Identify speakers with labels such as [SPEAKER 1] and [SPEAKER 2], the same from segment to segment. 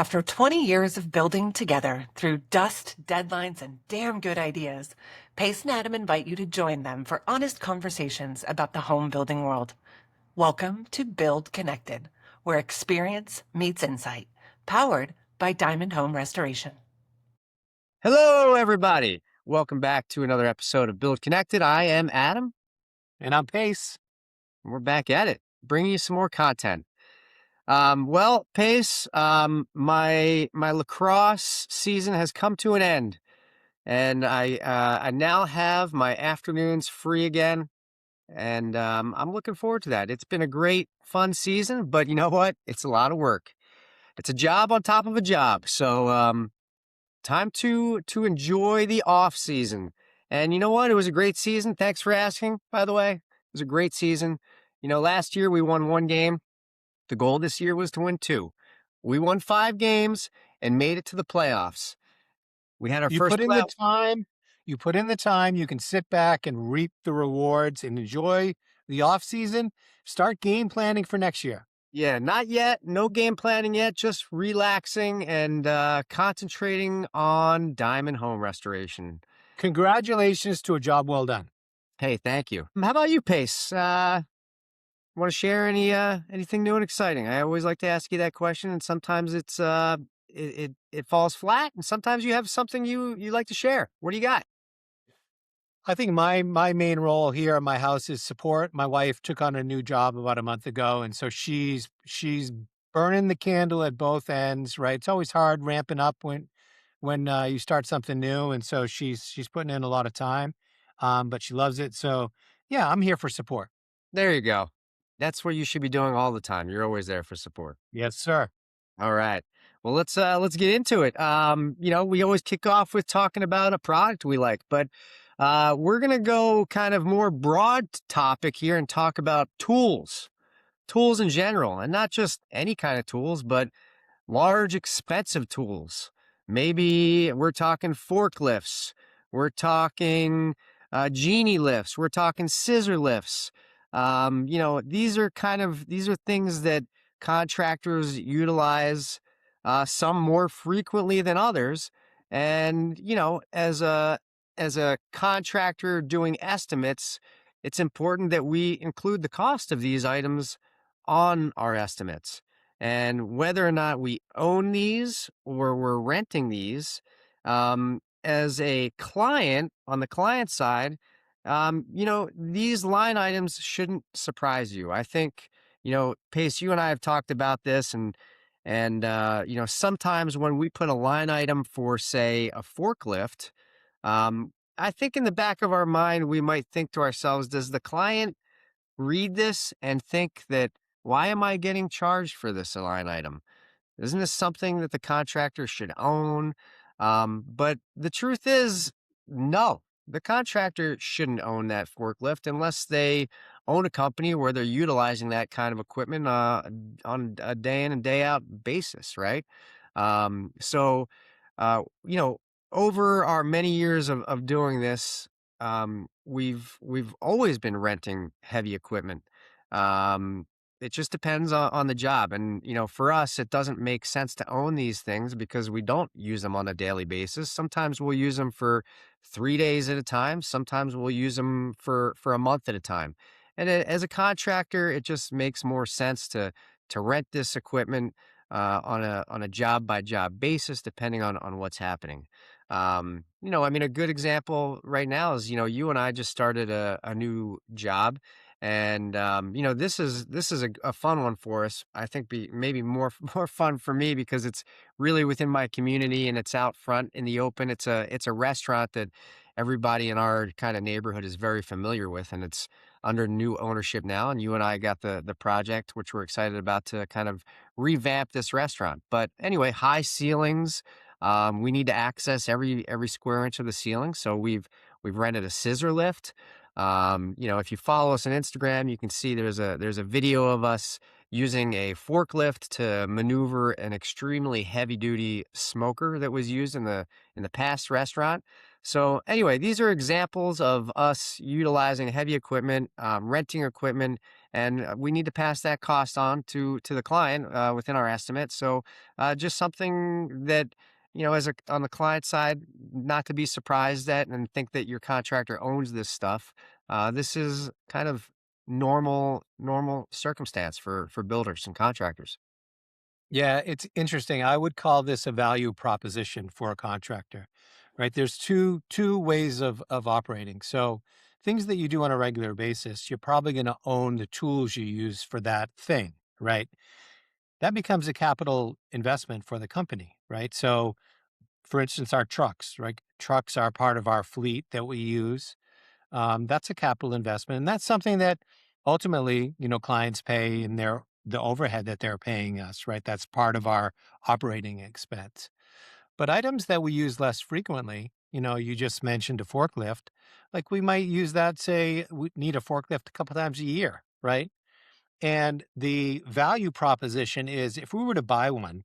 [SPEAKER 1] After 20 years of building together through dust, deadlines, and damn good ideas, Pace and Adam invite you to join them for honest conversations about the home building world. Welcome to Build Connected, where experience meets insight, powered by Diamond Home Restoration.
[SPEAKER 2] Hello, everybody. Welcome back to another episode of Build Connected. I am Adam.
[SPEAKER 3] And I'm Pace.
[SPEAKER 2] And we're back at it, bringing you some more content. Pace, my lacrosse season has come to an end, and I now have my afternoons free again, and I'm looking forward to that. It's been a great, fun season, but you know what? It's a lot of work. It's a job on top of a job, so time to enjoy the off season. And you know what? It was a great season. Thanks for asking, by the way. It was a great season. You know, last year we won 1 game. The goal this year was to win 2. We won 5 games and made it to the playoffs. We had our
[SPEAKER 3] You
[SPEAKER 2] first
[SPEAKER 3] put in the time. You put in the time. You can sit back and reap the rewards and enjoy the off season. Start game planning for next year.
[SPEAKER 2] Yeah, not yet. No game planning yet. Just relaxing and concentrating on Diamond Home Restoration.
[SPEAKER 3] Congratulations to a job well done.
[SPEAKER 2] Hey, thank you. How about you, Pace? Want to share anything new and exciting? I always like to ask you that question, and sometimes it's it falls flat, and sometimes you have something you like to share. What do you got?
[SPEAKER 3] I think my main role here in my house is support. My wife took on a new job about a month ago, and so she's burning the candle at both ends, right? It's always hard ramping up when you start something new, and so she's putting in a lot of time, but she loves it. So yeah, I'm here for support.
[SPEAKER 2] There you go. That's what you should be doing all the time. You're always there for support.
[SPEAKER 3] Yes, sir.
[SPEAKER 2] All right. Well, let's get into it. You know, we always kick off with talking about a product we like, but we're gonna go kind of more broad topic here and talk about tools in general, and not just any kind of tools, but large, expensive tools. Maybe we're talking forklifts. We're talking genie lifts. We're talking scissor lifts. You know, these are things that contractors utilize, some more frequently than others. And, you know, as a contractor doing estimates, it's important that we include the cost of these items on our estimates. And whether or not we own these or we're renting these, as a client, on the client side, you know, these line items shouldn't surprise you. I think, you know, Pace, you and I have talked about this, and you know, sometimes when we put a line item for, say, a forklift, I think in the back of our mind, we might think to ourselves, does the client read this and think that, why am I getting charged for this line item? Isn't this something that the contractor should own? But the truth is, no, the contractor shouldn't own that forklift unless they own a company where they're utilizing that kind of equipment on a day in and day out basis, right? You know, over our many years of doing this, we've always been renting heavy equipment. It just depends on the job. And, you know, for us, it doesn't make sense to own these things because we don't use them on a daily basis. Sometimes we'll use them for 3 days at a time. Sometimes we'll use them for a month at a time. And as a contractor, it just makes more sense to rent this equipment on a job by job basis, depending on what's happening. You know, I mean, a good example right now is, you know, you and I just started a new job. And you know, this is a fun one for us. I think maybe more fun for me because it's really within my community and it's out front in the open. It's a restaurant that everybody in our kind of neighborhood is very familiar with, and it's under new ownership now. And you and I got the project, which we're excited about, to kind of revamp this restaurant. But anyway, high ceilings. We need to access every square inch of the ceiling, so we've rented a scissor lift. You know, if you follow us on Instagram, you can see there's a video of us using a forklift to maneuver an extremely heavy duty smoker that was used in the past restaurant. So anyway, these are examples of us utilizing heavy equipment, renting equipment, and we need to pass that cost on to the client within our estimate. So just something that as a on the client side, not to be surprised at and think that your contractor owns this stuff. This is kind of normal circumstance for builders and contractors.
[SPEAKER 3] Yeah, it's interesting. I would call this a value proposition for a contractor, right? There's two ways of operating. So things that you do on a regular basis, you're probably going to own the tools you use for that thing, right? That becomes a capital investment for the company, right? So for instance, our trucks, right? Trucks are part of our fleet that we use. That's a capital investment, and that's something that ultimately, clients pay in the overhead that they're paying us, right? That's part of our operating expense. But items that we use less frequently, you just mentioned a forklift, like we might use that, say, we need a forklift a couple times a year, right? And the value proposition is if we were to buy one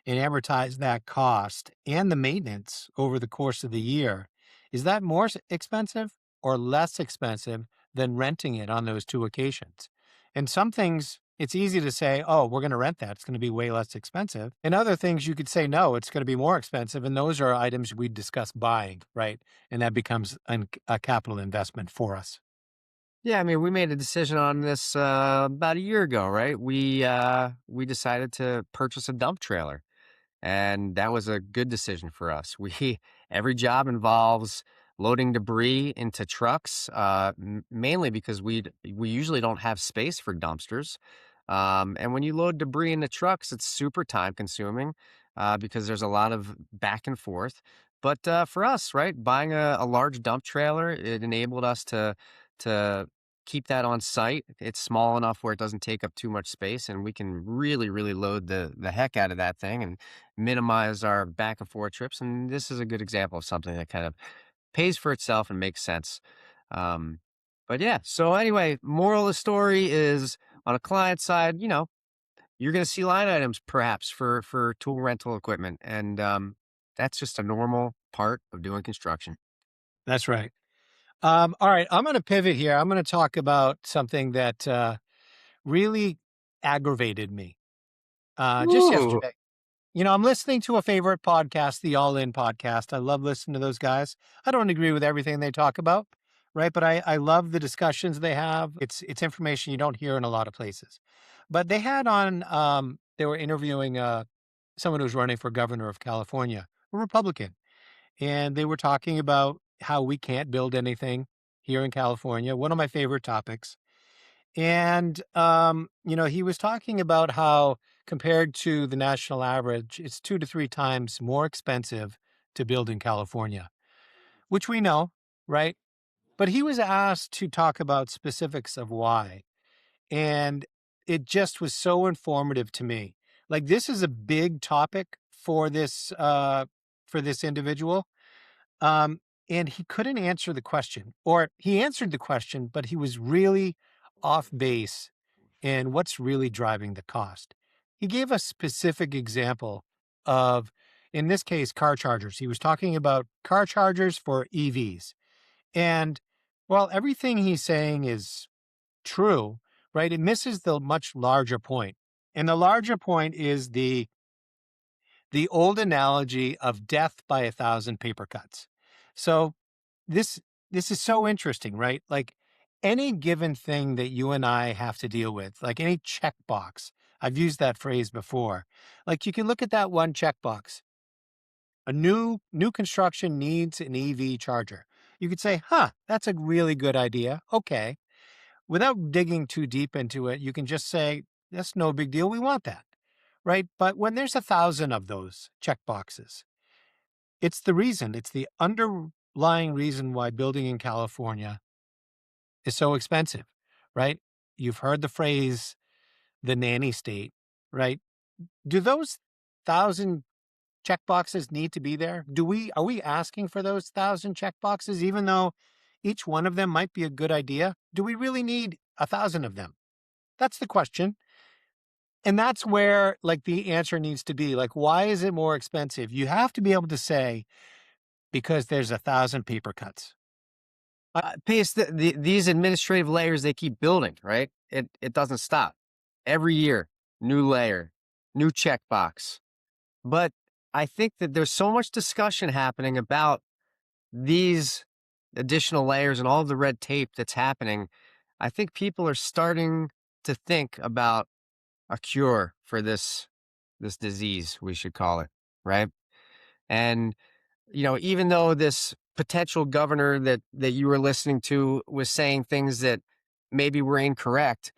[SPEAKER 3] and amortize that cost and the maintenance over the course of the year, is that more expensive or less expensive than renting it on those two occasions? And some things, it's easy to say, oh, we're going to rent that. It's going to be way less expensive. And other things you could say, no, it's going to be more expensive. And those are items we discuss buying, right? And that becomes a capital investment for us.
[SPEAKER 2] Yeah, I mean, we made a decision on this about a year ago, right? We decided to purchase a dump trailer, and that was a good decision for us. We every job involves loading debris into trucks, mainly because we usually don't have space for dumpsters. And when you load debris into trucks, it's super time consuming because there's a lot of back and forth. But for us, right, buying a large dump trailer, it enabled us to keep that on site. It's small enough where it doesn't take up too much space, and we can really load the heck out of that thing and minimize our back and forth trips. And this is a good example of something that kind of pays for itself and makes sense. Um, but yeah, so anyway, moral of the story is on a client side, you're going to see line items perhaps for tool rental equipment, and that's just a normal part of doing construction.
[SPEAKER 3] That's right. All right. I'm going to pivot here. I'm going to talk about something that really aggravated me just
[SPEAKER 2] Ooh.
[SPEAKER 3] yesterday. I'm listening to a favorite podcast, the All In podcast. I love listening to those guys. I don't agree with everything they talk about, right? But I love the discussions they have. It's information you don't hear in a lot of places. But they had on they were interviewing someone who's running for governor of California, a Republican, and they were talking about how we can't build anything here in California. One of my favorite topics. And, he was talking about how compared to the national average, it's 2 to 3 times more expensive to build in California, which we know, right? But he was asked to talk about specifics of why. And it just was so informative to me. Like this is a big topic for this individual. Um, and he couldn't answer the question, or he answered the question, but he was really off base in what's really driving the cost. He gave a specific example of, in this case, car chargers. He was talking about car chargers for EVs. And while everything he's saying is true, right, it misses the much larger point. And the larger point is the old analogy of death by 1,000 paper cuts. So this this is so interesting, right? Like any given thing that you and I have to deal with, like any checkbox. I've used that phrase before. Like you can look at that one checkbox. A new construction needs an EV charger. You could say, "Huh, that's a really good idea." Okay. Without digging too deep into it, you can just say, "That's no big deal. We want that." Right? But when there's 1,000 of those checkboxes, it's the underlying reason why building in California is so expensive, right? You've heard the phrase the nanny state, right? Do those 1,000 checkboxes need to be there? Are we asking for those 1,000 checkboxes, even though each one of them might be a good idea? Do we really need 1,000 of them? That's the question. And that's where like the answer needs to be. Like, why is it more expensive? You have to be able to say, because there's 1,000 paper cuts.
[SPEAKER 2] Pace these administrative layers they keep building, right? It doesn't stop. Every year, new layer, new checkbox. But I think that there's so much discussion happening about these additional layers and all the red tape that's happening. I think people are starting to think about a cure for this disease, we should call it, right? And even though this potential governor that you were listening to was saying things that maybe were incorrect,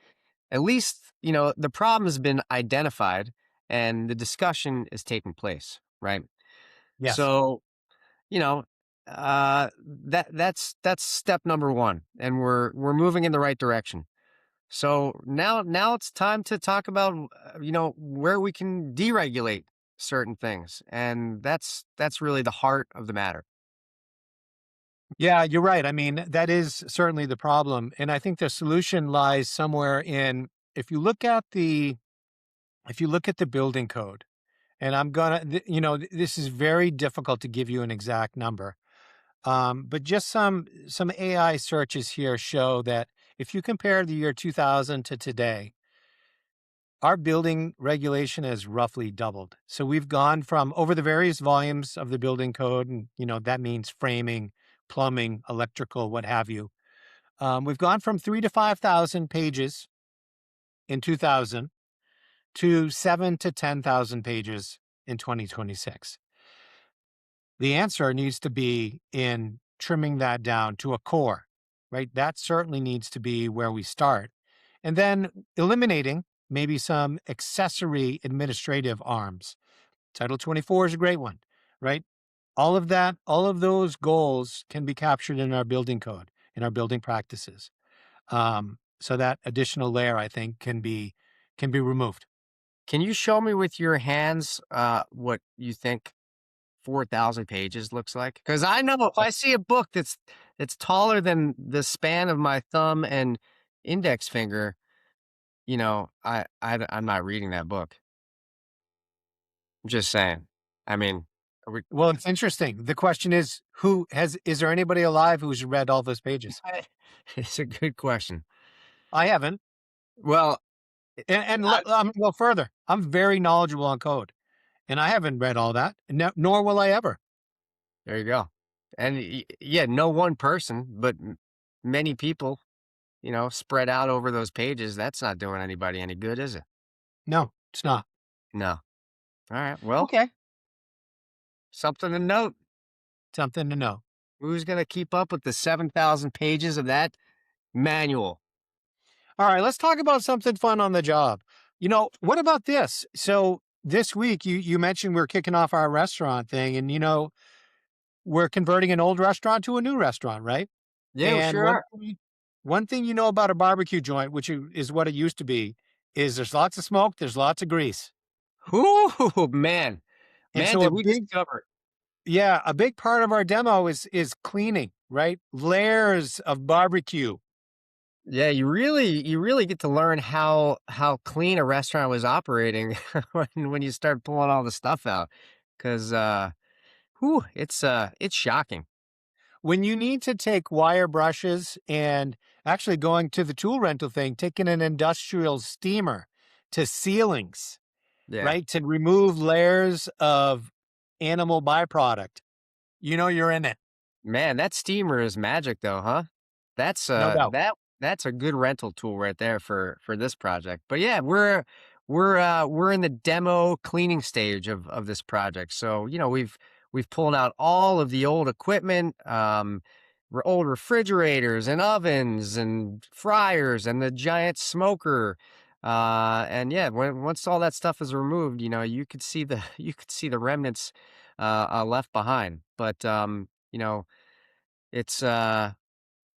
[SPEAKER 2] at least, the problem has been identified and the discussion is taking place, right?
[SPEAKER 3] Yes.
[SPEAKER 2] So, you know, that's step number one, and we're moving in the right direction. So now it's time to talk about where we can deregulate certain things, and that's really the heart of the matter.
[SPEAKER 3] Yeah, you're right. I mean, that is certainly the problem. And I think the solution lies somewhere in if you look at the if you look at the building code, and this is very difficult to give you an exact number. But just some AI searches here show that if you compare the year 2000 to today, our building regulation has roughly doubled. So we've gone from over the various volumes of the building code, and that means framing, plumbing, electrical, what have you. We've gone from 3 to 5,000 pages in 2000 to 7 to 10,000 pages in 2026. The answer needs to be in trimming that down to a core, right? That certainly needs to be where we start. And then eliminating maybe some accessory administrative arms. Title 24 is a great one, right? All of that, all of those goals can be captured in our building code, in our building practices. So that additional layer, I think, can be removed.
[SPEAKER 2] Can you show me with your hands what you think 4,000 pages looks like? Because I know if I see a book that's taller than the span of my thumb and index finger, I'm not reading that book. I'm just saying. I mean, are we,
[SPEAKER 3] Well, it's interesting. The question is there anybody alive who's read all those pages?
[SPEAKER 2] it's a good question.
[SPEAKER 3] I haven't.
[SPEAKER 2] Well,
[SPEAKER 3] And I'm going to go further. I'm very knowledgeable on code, and I haven't read all that, nor will I ever.
[SPEAKER 2] there you go. And yeah, no one person, but many people, spread out over those pages. That's not doing anybody any good, is it?
[SPEAKER 3] No, it's not.
[SPEAKER 2] No. All right. Well,
[SPEAKER 3] Okay.
[SPEAKER 2] something to note.
[SPEAKER 3] Something to know.
[SPEAKER 2] Who's going to keep up with the 7,000 pages of that manual?
[SPEAKER 3] All right, let's talk about something fun on the job. What about this? So this week, you mentioned we're kicking off our restaurant thing, and we're converting an old restaurant to a new restaurant, right?
[SPEAKER 2] Yeah, we
[SPEAKER 3] And
[SPEAKER 2] sure are.
[SPEAKER 3] one thing you know about a barbecue joint, which is what it used to be, is there's lots of smoke, there's lots of grease.
[SPEAKER 2] Ooh, man.
[SPEAKER 3] And
[SPEAKER 2] Man,
[SPEAKER 3] so
[SPEAKER 2] did we discover
[SPEAKER 3] a big part of our demo is cleaning, right? Layers of barbecue.
[SPEAKER 2] Yeah, you really get to learn how clean a restaurant was operating when you start pulling all the stuff out. Because it's shocking.
[SPEAKER 3] When you need to take wire brushes and actually going to the tool rental thing, taking an industrial steamer to ceilings,
[SPEAKER 2] Yeah.
[SPEAKER 3] right? To remove layers of animal byproduct. You're in it.
[SPEAKER 2] Man, that steamer is magic though, huh? That's
[SPEAKER 3] No doubt.
[SPEAKER 2] that's a good rental tool right there for this project. But yeah, we're in the demo cleaning stage of this project. So, we've pulled out all of the old equipment, old refrigerators and ovens and fryers and the giant smoker. And yeah, once all that stuff is removed, you could see the you could see the remnants left behind. But it's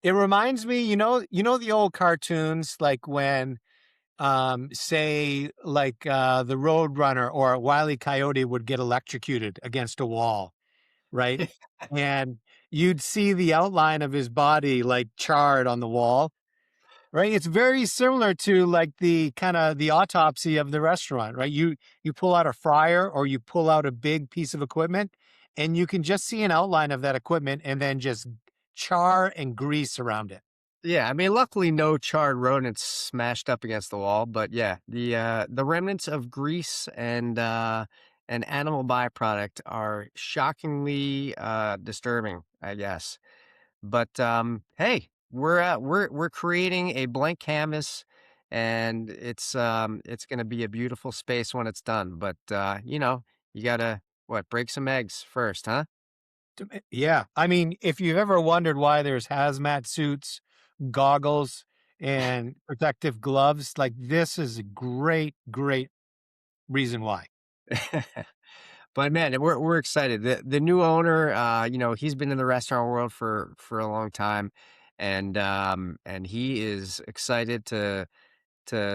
[SPEAKER 3] It reminds me, the old cartoons, like when, say, like the Roadrunner or Wile E. Coyote would get electrocuted against a wall, right? And you'd see the outline of his body like charred on the wall, right? It's very similar to like the kind of the autopsy of the restaurant, right? You pull out a fryer or you pull out a big piece of equipment and you can just see an outline of that equipment and then just char and grease around it.
[SPEAKER 2] Yeah, I mean, luckily no charred rodents smashed up against the wall, but yeah, the remnants of grease and an animal byproduct are shockingly disturbing, I guess. But hey, we're creating a blank canvas, and it's going to be a beautiful space when it's done. But you gotta what break some eggs first, huh?
[SPEAKER 3] Yeah. I mean, if you've ever wondered why there's hazmat suits, goggles, and protective gloves, like this is a great, great reason why.
[SPEAKER 2] But man, we're excited. The new owner, he's been in the restaurant world for a long time, and he is excited to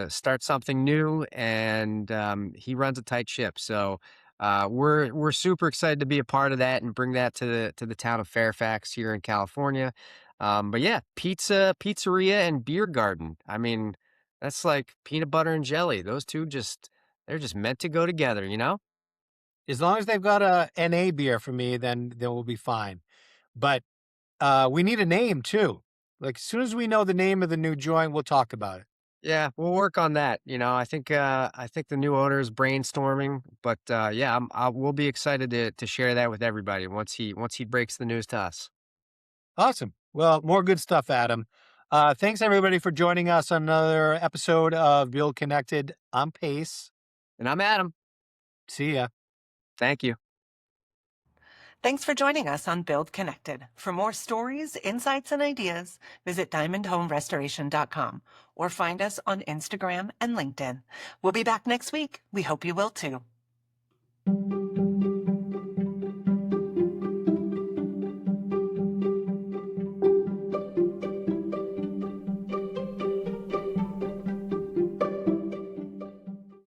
[SPEAKER 2] start something new, and he runs a tight ship. So we're super excited to be a part of that and bring that to the town of Fairfax here in California. But yeah, pizzeria, and beer garden. I mean, that's like peanut butter and jelly. Those two they're just meant to go together, you know?
[SPEAKER 3] As long as they've got a NA beer for me, then they will be fine. But we need a name too. Like as soon as we know the name of the new joint, we'll talk about it.
[SPEAKER 2] Yeah, we'll work on that. I think the new owner is brainstorming, but yeah, we'll be excited to share that with everybody once he breaks the news to us.
[SPEAKER 3] Awesome. Well, more good stuff, Adam. Thanks everybody for joining us on another episode of Build Connected. I'm Pace.
[SPEAKER 2] And I'm Adam.
[SPEAKER 3] See ya.
[SPEAKER 2] Thank you.
[SPEAKER 1] Thanks for joining us on Build Connected. For more stories, insights, and ideas, visit diamondhomerestoration.com or find us on Instagram and LinkedIn. We'll be back next week. We hope you will too.